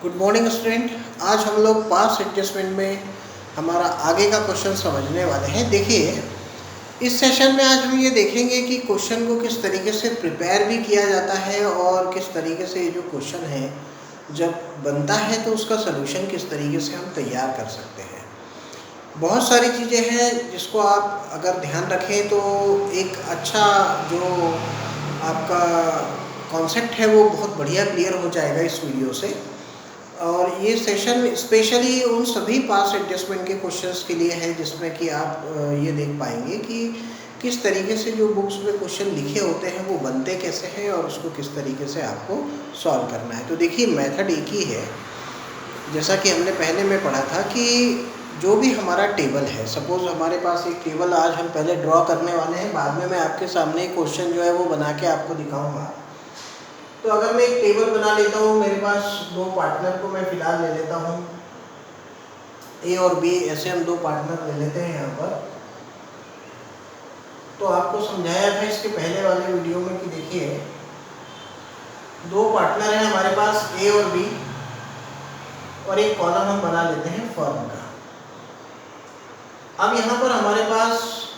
Good morning student. आज हम लोग पास एडजस्टमेंट में हमारा आगे का क्वेश्चन समझने वाले हैं। देखिए, इस सेशन में आज हम ये देखेंगे कि क्वेश्चन को किस तरीके से प्रिपेयर भी किया जाता है और किस तरीके से ये जो क्वेश्चन है जब बनता है तो उसका सलूशन किस तरीके से हम तैयार कर सकते हैं। बहुत सारी चीज़ें हैं जिसको आप अगर ध्यान रखें तो एक अच्छा जो आपका कॉन्सेप्ट है वो बहुत बढ़िया क्लियर हो जाएगा इस वीडियो से। और ये सेशन स्पेशली उन सभी पास एडजस्टमेंट के क्वेश्चंस के लिए है जिसमें कि आप ये देख पाएंगे कि किस तरीके से जो बुक्स में क्वेश्चन लिखे होते हैं वो बनते कैसे हैं और उसको किस तरीके से आपको सॉल्व करना है। तो देखिए, मेथड एक ही है। जैसा कि हमने पहले में पढ़ा था कि जो भी हमारा टेबल है, सपोज़ हमारे पास एक टेबल आज हम पहले ड्रॉ करने वाले हैं, बाद में मैं आपके सामने क्वेश्चन जो है वो बना के आपको दिखाऊंगा। तो अगर मैं एक टेबल बना लेता हूँ, मेरे पास दो पार्टनर को मैं फिलहाल ले लेता हूँ, ए और बी, ऐसे हम दो पार्टनर ले लेते हैं यहाँ पर। तो आपको समझाया था इसके पहले वाले वीडियो में कि देखिए, दो पार्टनर हैं हमारे पास ए और बी, और एक कॉलम हम बना लेते हैं फर्म का। अब यहाँ पर हमारे पास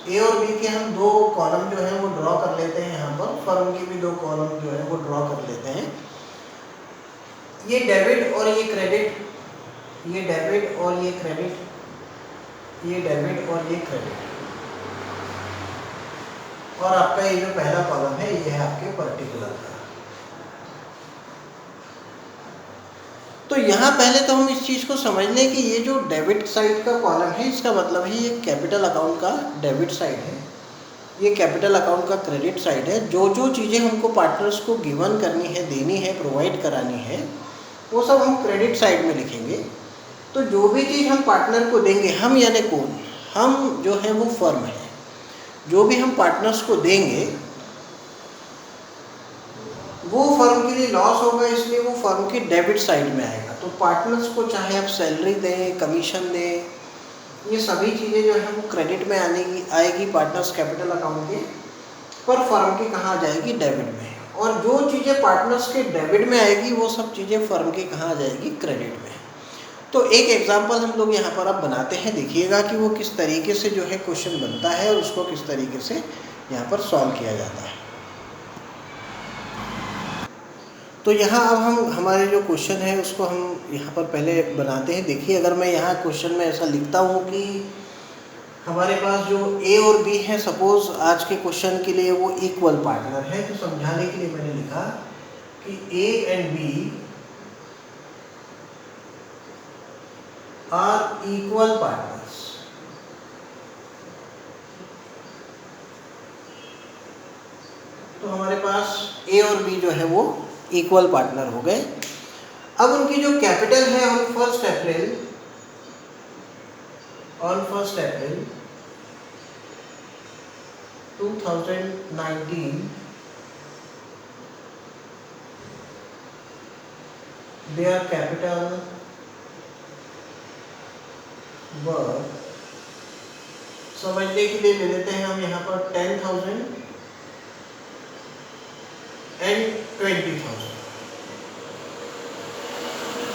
ए और बी के हम दो कॉलम जो है वो ड्रॉ कर लेते हैं। यहाँ पर फर्म की भी दो कॉलम जो है वो ड्रॉ कर लेते हैं। ये डेबिट और ये क्रेडिट, ये डेबिट और ये क्रेडिट, ये डेबिट और ये क्रेडिट, और आपका ये जो पहला कॉलम है ये है आपके पर्टिकुलर का। तो यहाँ पहले तो हम इस चीज़ को समझ लें कि ये जो डेबिट साइड का कॉलम है इसका मतलब है ये कैपिटल अकाउंट का डेबिट साइड है, ये कैपिटल अकाउंट का क्रेडिट साइड है। जो जो चीज़ें हमको पार्टनर्स को गिवन करनी है, देनी है, प्रोवाइड करानी है, वो सब हम क्रेडिट साइड में लिखेंगे। तो जो भी चीज़ हम पार्टनर को देंगे, हम यानी कौन, हम जो है वो फर्म है, जो भी हम पार्टनर्स को देंगे वो फर्म के लिए लॉस होगा, इसलिए वो फर्म के डेबिट साइड में आएगा। तो पार्टनर्स को चाहे आप सैलरी दें, कमीशन दें, ये सभी चीज़ें जो है वो क्रेडिट में आएगी पार्टनर्स कैपिटल अकाउंट के, पर फर्म की कहाँ आ जाएगी, डेबिट में। और जो चीज़ें पार्टनर्स के डेबिट में आएगी वो सब चीज़ें फर्म की कहाँ आ जाएगी, क्रेडिट में। तो एक एग्जांपल हम लोग यहाँ पर अब बनाते हैं, देखिएगा कि वो किस तरीके से जो है क्वेश्चन बनता है और उसको किस तरीके से यहाँ पर सॉल्व किया जाता है। तो यहाँ अब हम हमारे जो क्वेश्चन है उसको हम यहाँ पर पहले बनाते हैं। देखिए, अगर मैं यहाँ क्वेश्चन में ऐसा लिखता हूँ कि हमारे पास जो ए और बी है, सपोज आज के क्वेश्चन के लिए वो इक्वल पार्टनर है, तो समझाने के लिए मैंने लिखा कि A and B are equal partners. तो हमारे पास ए और बी जो है वो इक्वल पार्टनर हो गए। अब उनकी जो कैपिटल है on 1 April 2019 their capital were, समझने के लिए ले लेते हैं हम यहाँ पर 10,000 एंड 20,000।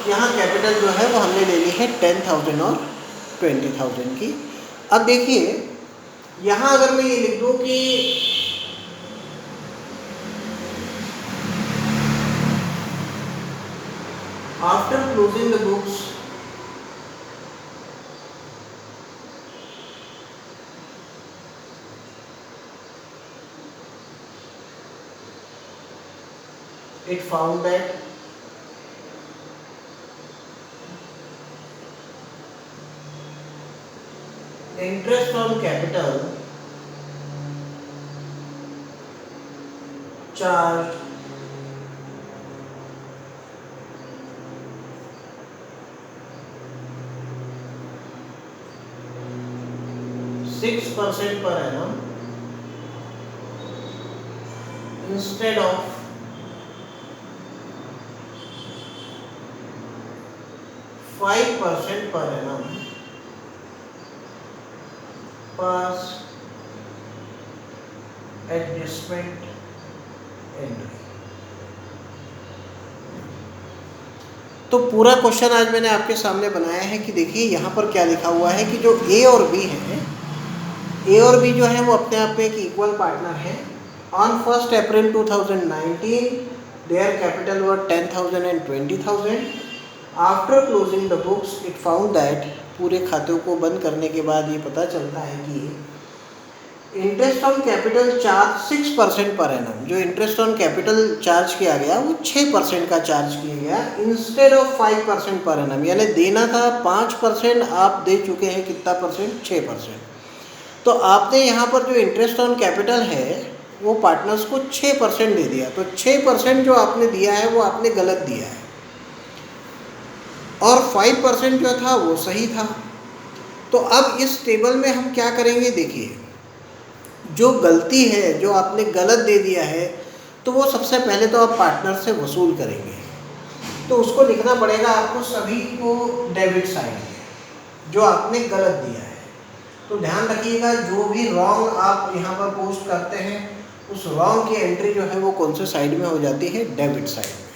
यहाँ कैपिटल जो है वो हमने ले ली है 10,000 और 20,000 की। अब देखिए, यहाँ अगर मैं ये लिख दूँ कि after closing the books it found that interest on capital charged %6 per annum instead of 5% per annum past adjustment entry। तो पूरा क्वेश्चन आज मैंने आपके सामने बनाया है कि देखिए यहाँ पर क्या लिखा हुआ है कि जो ए और बी है, ए और बी जो है वो अपने आप में एक इक्वल पार्टनर है। On 1 April 2019 there capital were 10,000 and 20,000। After closing the books it found that, पूरे खातों को बंद करने के बाद ये पता चलता है कि interest on capital charge 6% per annum, जो इंटरेस्ट ऑन कैपिटल चार्ज किया गया वो 6% का चार्ज किया गया इंस्टेड ऑफ 5% पर एनम। यानी देना था 5%, आप दे चुके हैं कितना परसेंट? 6%। तो आपने यहाँ पर जो इंटरेस्ट ऑन कैपिटल है वो पार्टनर्स को 6% दे दिया। तो 6% जो आपने दिया है वो आपने गलत दिया है, और 5% जो था वो सही था। तो अब इस टेबल में हम क्या करेंगे, देखिए जो गलती है, जो आपने गलत दे दिया है, तो वो सबसे पहले तो आप पार्टनर से वसूल करेंगे। तो उसको लिखना पड़ेगा आपको सभी को डेबिट साइड में, जो आपने गलत दिया है। तो ध्यान रखिएगा, जो भी रॉन्ग आप यहाँ पर पोस्ट करते हैं उस रॉन्ग की एंट्री जो है वो कौन से साइड में हो जाती है? डेबिट साइड में।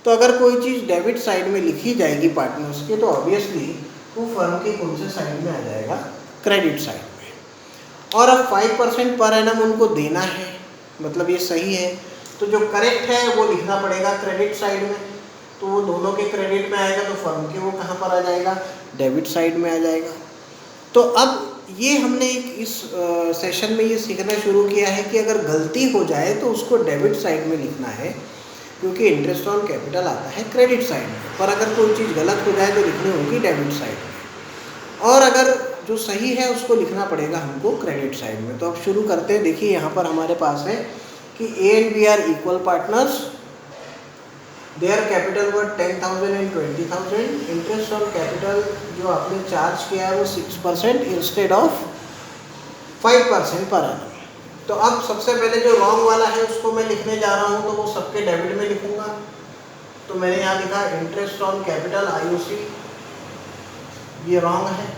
तो अगर कोई चीज़ डेबिट साइड में लिखी जाएगी पार्टनर्स के, तो ऑब्वियसली वो फर्म के कौन से साइड में आ जाएगा? क्रेडिट साइड में। और अब 5% पर एनम उनको देना है, मतलब ये सही है। तो जो करेक्ट है वो लिखना पड़ेगा क्रेडिट साइड में। तो वो दोनों के क्रेडिट में आएगा, तो फर्म के वो कहाँ पर आ जाएगा? डेबिट साइड में आ जाएगा। तो अब ये हमने इस सेशन में ये सीखना शुरू किया है कि अगर गलती हो जाए तो उसको डेबिट साइड में लिखना है, क्योंकि इंटरेस्ट ऑन कैपिटल आता है क्रेडिट साइड में। पर अगर कोई चीज़ गलत हो जाए तो लिखनी होगी डेबिट साइड में, और अगर जो सही है उसको लिखना पड़ेगा हमको क्रेडिट साइड में। तो अब शुरू करते हैं। देखिए यहाँ पर हमारे पास है कि A and B are equal partners, their capital were 10,000 and 20,000। Interest on capital जो आपने चार्ज किया है वो 6% इंस्टेड ऑफ 5% पर एनम। तो अब सबसे पहले जो रॉन्ग वाला है उसको मैं लिखने जा रहा हूँ, तो वो सबके डेबिट में लिखूंगा। तो मैंने यहाँ लिखा इंटरेस्ट ऑन कैपिटल IOC, ये रॉन्ग है।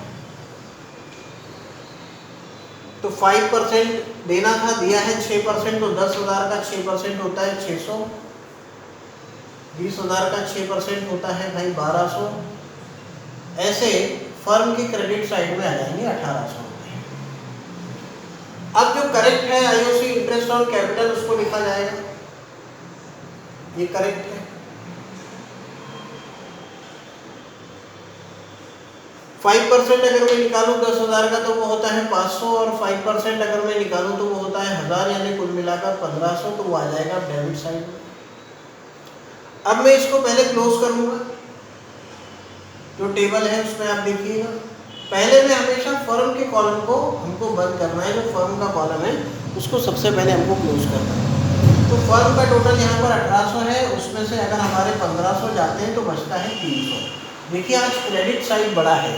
तो 5% देना था, दिया है 6%, तो 10,000 का 6% होता है 600, 20,000 का 6% होता है भाई 1200। ऐसे फर्म के क्रेडिट साइड में आ जाएंगे 1800। अब जो करेक्ट है IOC इंटरेस्ट ऑन कैपिटल उसको लिखा जाएगा, ये करेक्ट है। 5% अगर मैं निकालूं 10,000 का तो वो होता है 500, और 5% अगर मैं निकालूं तो वो होता है 1000, यानी कुल मिलाकर 1500। तो वो आ जाएगा डेबिट साइड में। अब मैं इसको पहले क्लोज करूंगा, जो टेबल है उसमें आप देखिएगा। पहले में हमेशा फर्म के कॉलम को हमको बंद करना है, जो फर्म का कॉलम है उसको सबसे पहले हमको क्लोज करना है। तो फर्म का टोटल यहाँ पर 1800 है, उसमें से अगर हमारे 1500 जाते हैं तो बचता है 300। देखिए आज क्रेडिट साइड बड़ा है,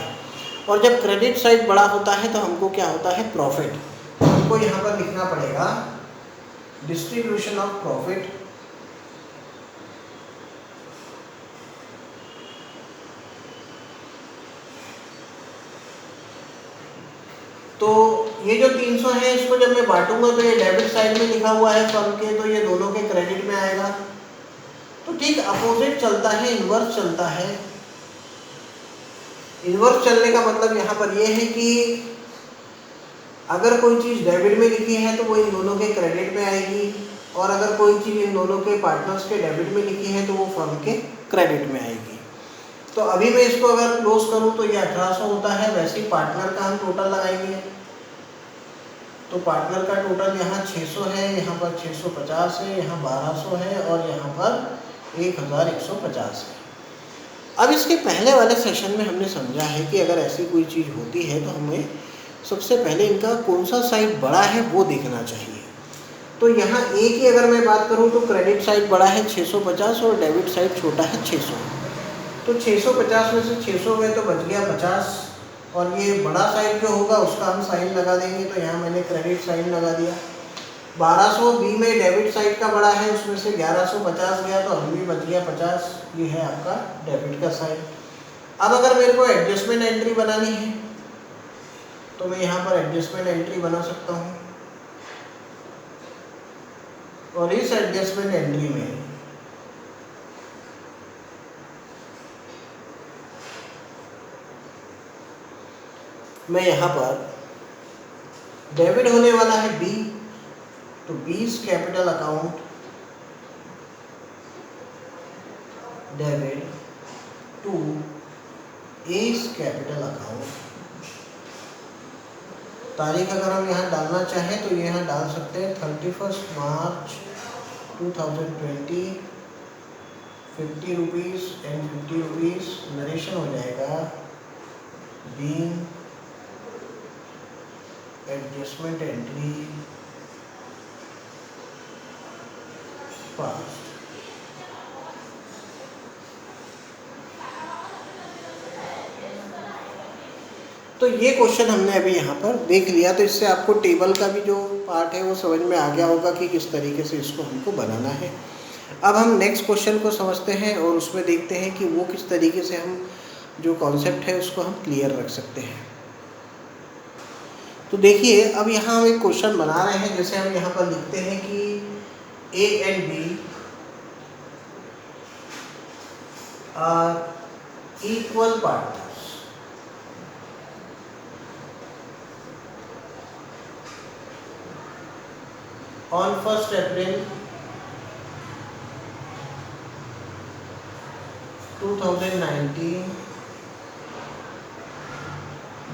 और जब क्रेडिट साइड बड़ा होता है तो हमको क्या होता है? प्रॉफिट। तो हमको यहाँ पर लिखना पड़ेगा डिस्ट्रीब्यूशन ऑफ प्रॉफिट। तो ये जो 300 है इसको जब मैं बांटूंगा तो ये डेबिट साइड में लिखा हुआ है फर्म के, तो ये दोनों के क्रेडिट में आएगा। तो ठीक अपोजिट चलता है, इन्वर्स चलता है। इन्वर्स चलने का मतलब यहाँ पर यह है कि अगर कोई चीज़ डेबिट में लिखी है तो वो इन दोनों के क्रेडिट में आएगी, और अगर कोई चीज़ इन दोनों के पार्टनर्स के डेबिट में लिखी है तो वो फर्म के क्रेडिट में आएगी। तो अभी मैं इसको अगर क्लोज करूं तो ये 1800 होता है। वैसे ही पार्टनर का हम टोटल लगाएंगे, तो पार्टनर का टोटल यहाँ 600 है, यहाँ पर 650 है, यहाँ 1200 है, और यहाँ पर 1150 है। अब इसके पहले वाले सेशन में हमने समझा है कि अगर ऐसी कोई चीज़ होती है तो हमें सबसे पहले इनका कौन सा साइड बड़ा है वो देखना चाहिए। तो यहाँ ए की अगर मैं बात करूँ तो क्रेडिट साइड बड़ा है 650 और डेबिट साइड छोटा है 600। तो 650 में से 600 गए तो बच गया 50, और ये बड़ा साइड जो होगा उसका हम साइन लगा देंगे। तो यहाँ मैंने क्रेडिट साइन लगा दिया। 1200 बी में डेबिट साइड का बड़ा है, उसमें से 1150 गया तो अभी भी बच गया 50। ये है आपका डेबिट का साइड। अब अगर मेरे को एडजस्टमेंट एंट्री बनानी है तो मैं यहाँ पर एडजस्टमेंट एंट्री बना सकता हूँ, और इस एडजस्टमेंट एंट्री में मैं यहाँ पर डेबिट होने वाला है बी, तो B's capital account debit to A's capital account. तारीख अगर हम यहाँ डालना चाहें तो यहाँ डाल सकते हैं 31 मार्च 2020, 50 रुपीज़ एंड 50 रुपीज़। नरेशन हो जाएगा बीइंग एडजस्टमेंट एंट्री पास। तो ये क्वेश्चन हमने अभी यहाँ पर देख लिया, तो इससे आपको टेबल का भी जो पार्ट है वो समझ में आ गया होगा कि किस तरीके से इसको हमको बनाना है। अब हम नेक्स्ट क्वेश्चन को समझते हैं और उसमें देखते हैं कि वो किस तरीके से हम जो कॉन्सेप्ट है उसको हम क्लियर रख सकते हैं। तो देखिए, अब यहाँ हम एक क्वेश्चन बना रहे हैं, जैसे हम यहाँ पर लिखते हैं कि A and B are equal partners. On 1st April 2019,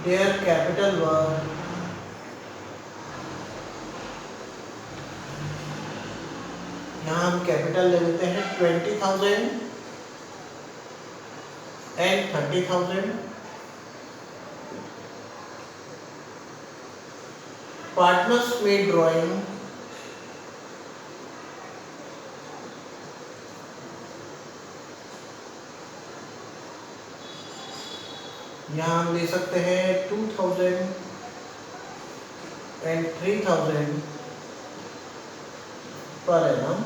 their capital were यहाँ हम कैपिटल ले लेते हैं 20,000 and 30,000। Partners made drawing यहाँ हम ले सकते हैं 2,000 and 3,000 per annum।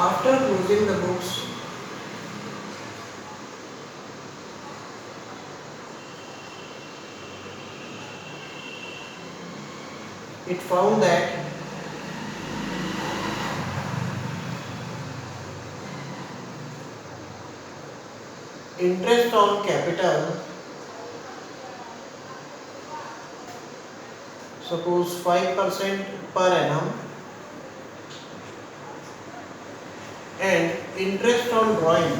After closing the books, it found that interest on capital, suppose 5% per annum, and interest on drawing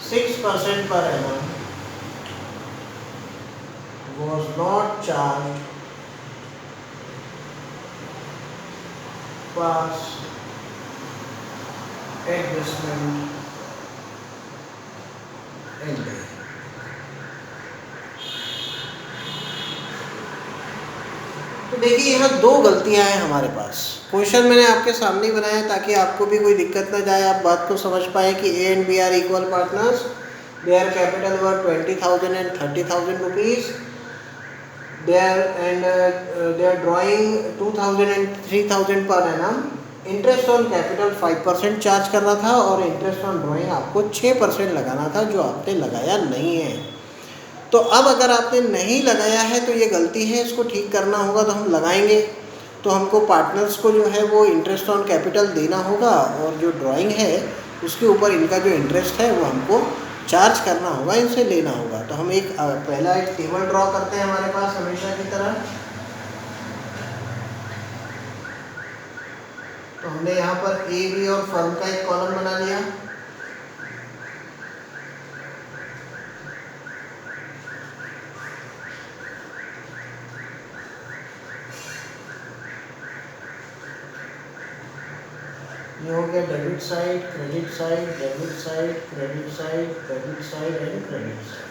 (6% per annum) was not charged past adjustment entry. तो देखिए, यहाँ दो गलतियाँ हैं हमारे पास। क्वेश्चन मैंने आपके सामने ही बनाया ताकि आपको भी कोई दिक्कत ना जाए, आप बात को समझ पाए कि A and B are equal partners, their capital were 20,000 and 30,000 rupees, their drawing 2,000 and 3,000 per annum. Interest on capital 5% charge करना था और इंटरेस्ट ऑन ड्राइंग आपको 6% लगाना था, जो आपने लगाया नहीं है। तो अब अगर आपने नहीं लगाया है तो ये गलती है, इसको ठीक करना होगा। तो हम लगाएंगे, तो हमको पार्टनर्स को जो है वो इंटरेस्ट ऑन कैपिटल देना होगा और जो ड्राइंग है उसके ऊपर इनका जो इंटरेस्ट है वो हमको चार्ज करना होगा, इनसे लेना होगा। तो हम एक पहला एक टेबल ड्रॉ करते हैं हमारे पास हमेशा की तरह। तो हमने यहाँ पर ए बी और फर्म का एक कॉलम बना लिया। ये हो गया debit side, credit side, debit side, credit side, debit side and credit side.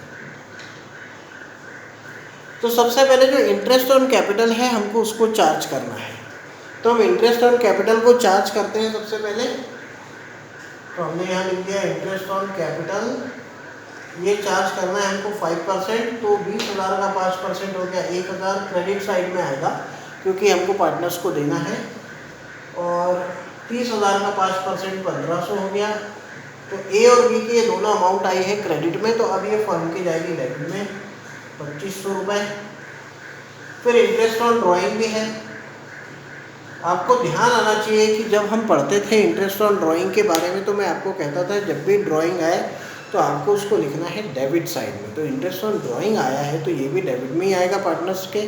तो सबसे पहले जो इंटरेस्ट ऑन कैपिटल है हमको उसको चार्ज करना है। तो हम इंटरेस्ट ऑन कैपिटल को चार्ज करते हैं सबसे पहले। तो हमने यहाँ लिख दिया इंटरेस्ट ऑन कैपिटल, ये चार्ज करना है हमको 5%। तो 20,000 का 5% हो गया 1,000, क्रेडिट साइड में आएगा क्योंकि हमको पार्टनर्स को देना है। और 30,000 का 5% 1,500 हो गया। तो ए और बी के ये दोनों अमाउंट आई है क्रेडिट में, तो अब ये फर्म की जाएगी डेबिट में 2,500 रुपये। फिर इंटरेस्ट ऑन ड्राइंग भी है, आपको ध्यान आना चाहिए कि जब हम पढ़ते थे इंटरेस्ट ऑन ड्राइंग के बारे में, तो मैं आपको कहता था जब भी ड्राइंग आए तो आपको उसको लिखना है डेबिट साइड में। तो इंटरेस्ट ऑन ड्राइंग आया है तो ये भी डेबिट में ही आएगा पार्टनर्स के।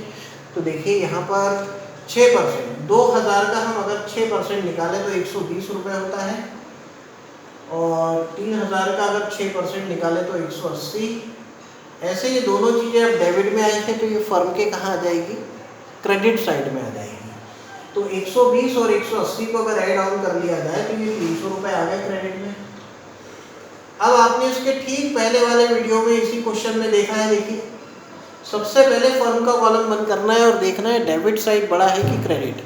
तो देखिए यहाँ पर 6%, 2000 का हम अगर 6% निकालें तो 120 रुपये होता है, और 3000 का अगर 6% निकालें तो 180। ऐसे ये दोनों चीज़ें अब डेबिट में आई हैं तो ये फर्म के कहाँ आ जाएगी, क्रेडिट साइड में आ जाएगी। तो 120 और 180 को अगर ऐड ऑन कर लिया जाए तो ये 300 रुपये आ गए क्रेडिट में। अब आपने इसके ठीक पहले वाले वीडियो में इसी क्वेश्चन में देखा है, देखिए सबसे पहले फर्म का कॉलम बंद करना है और देखना है डेबिट साइड बड़ा है कि क्रेडिट।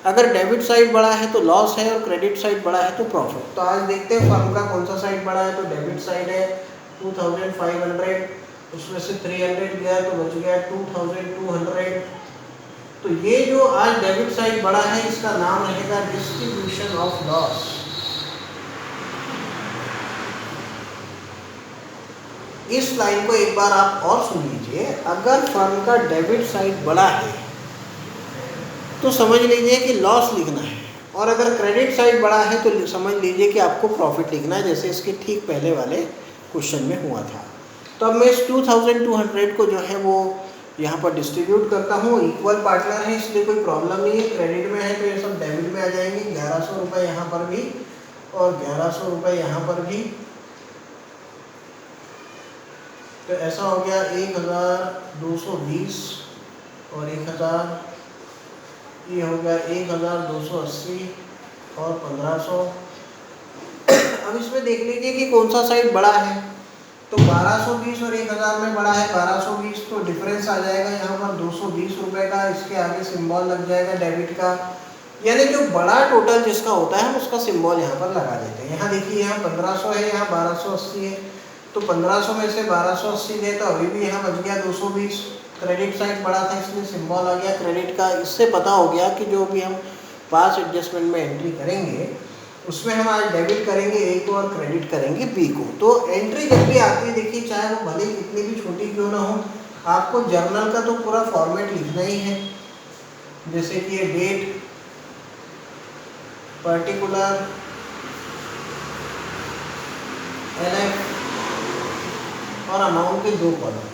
अगर डेबिट साइड बड़ा है तो लॉस है और क्रेडिट साइड बड़ा है तो प्रॉफिट। तो आज देखते हैं फर्म का कौन सा साइड बड़ा है। तो डेबिट साइड है 2500, उसमें से 300 गया तो बच गया 2200। तो ये जो आज डेबिट साइड बड़ा है इसका नाम रहेगा डिस्ट्रीब्यूशन ऑफ लॉस। इस लाइन को एक बार आप और सुन लीजिए। अगर फर्म का डेबिट साइड बड़ा है तो समझ लीजिए कि लॉस लिखना है, और अगर क्रेडिट साइड बड़ा है तो समझ लीजिए कि आपको प्रॉफिट लिखना है, जैसे इसके ठीक पहले वाले क्वेश्चन में हुआ था। तो अब मैं इस 2200 को जो है वो यहाँ पर डिस्ट्रीब्यूट करता हूँ। इक्वल पार्टनर है इसलिए कोई प्रॉब्लम नहीं है। क्रेडिट में है तो ये सब डेबिट में आ जाएंगे। 1100 रुपये यहाँ पर भी और 1100 रुपये यहाँ पर भी। तो ऐसा हो गया 1220 और 1000, ये हो गया 1280 और 1500। अब इसमें देख लीजिए कि कौन सा साइड बड़ा है। तो 1220 और 1000 में बड़ा है 1220, तो डिफरेंस आ जाएगा यहाँ पर 220 रुपये का। इसके आगे सिंबल लग जाएगा डेबिट का, यानी जो बड़ा टोटल जिसका होता है हम उसका सिंबल यहाँ पर लगा देते हैं। यहाँ देखिए यहाँ 1500 है, यहाँ 1280 है, तो 1500 में से 1280 गए तो अभी भी यहाँ बच गया 220। क्रेडिट साइड बड़ा था इसलिए सिंबल आ गया क्रेडिट का। इससे पता हो गया कि जो भी हम पास एडजस्टमेंट में एंट्री करेंगे उसमें हम आज डेबिट करेंगे ए को और क्रेडिट करेंगे बी को। तो एंट्री जब भी आती है देखिए, चाहे वो भले कितनी भी छोटी क्यों ना हो, आपको जर्नल का तो पूरा फॉर्मेट लिखना ही है। जैसे कि ये डेट, पर्टिकुलर, LF और अमाउंट के 2 कॉलम।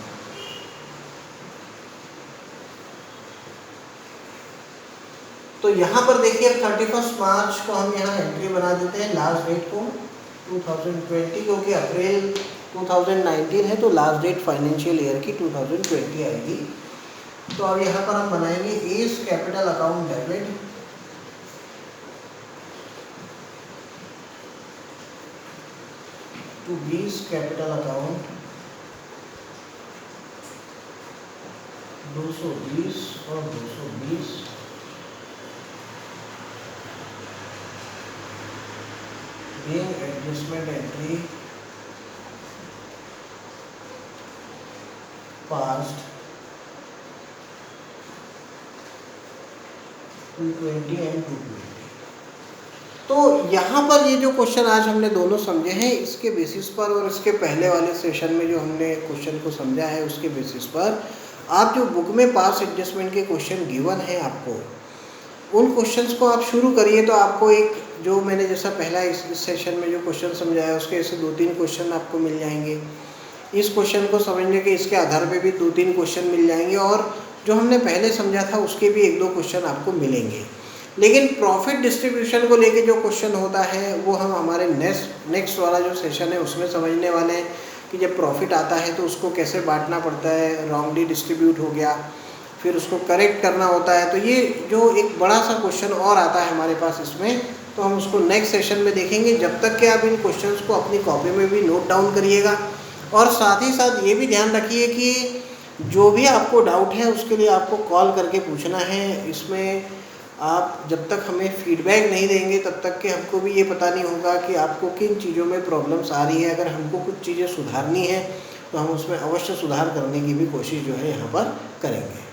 तो यहाँ पर देखिए 31 मार्च को हम यहाँ एंट्री बना देते हैं, लास्ट डेट को 2020, क्योंकि अप्रैल 2019 है तो लास्ट डेट फाइनेंशियल ईयर की 2020 आएगी। तो अब यहाँ पर हम बनाएंगे A's capital account debit, to B's capital account 220 और 220। Adjustment entry passed 220 and 220। तो यहाँ पर ये जो क्वेश्चन आज हमने दोनों समझे हैं, इसके बेसिस पर और इसके पहले वाले सेशन में जो हमने क्वेश्चन को समझा है उसके बेसिस पर आप जो बुक में पास एडजस्टमेंट के क्वेश्चन गिवन है आपको, उन क्वेश्चंस को आप शुरू करिए। तो आपको एक जो मैंने जैसा पहला इस सेशन में जो क्वेश्चन समझाया उसके ऐसे 2-3 क्वेश्चन आपको मिल जाएंगे। इस क्वेश्चन को समझने के इसके आधार पे भी 2-3 क्वेश्चन मिल जाएंगे, और जो हमने पहले समझा था उसके भी 1-2 क्वेश्चन आपको मिलेंगे। लेकिन प्रॉफिट डिस्ट्रीब्यूशन को लेके जो क्वेश्चन होता है वो हम हमारे नेक्स्ट वाला जो सेशन है उसमें समझने वाले हैं कि जब प्रॉफिट आता है तो उसको कैसे बांटना पड़ता है। रॉन्गली डिस्ट्रीब्यूट हो गया, फिर उसको करेक्ट करना होता है। तो ये जो एक बड़ा सा क्वेश्चन और आता है हमारे पास इसमें, तो हम उसको नेक्स्ट सेशन में देखेंगे। जब तक कि आप इन क्वेश्चंस को अपनी कॉपी में भी नोट डाउन करिएगा, और साथ ही साथ ये भी ध्यान रखिए कि जो भी आपको डाउट है उसके लिए आपको कॉल करके पूछना है। इसमें आप जब तक हमें फीडबैक नहीं देंगे तब तक कि हमको भी ये पता नहीं होगा कि आपको किन चीज़ों में प्रॉब्लम्स आ रही है। अगर हमको कुछ चीज़ें सुधारनी है तो हम उसमें अवश्य सुधार करने की भी कोशिश जो है यहाँ पर करेंगे।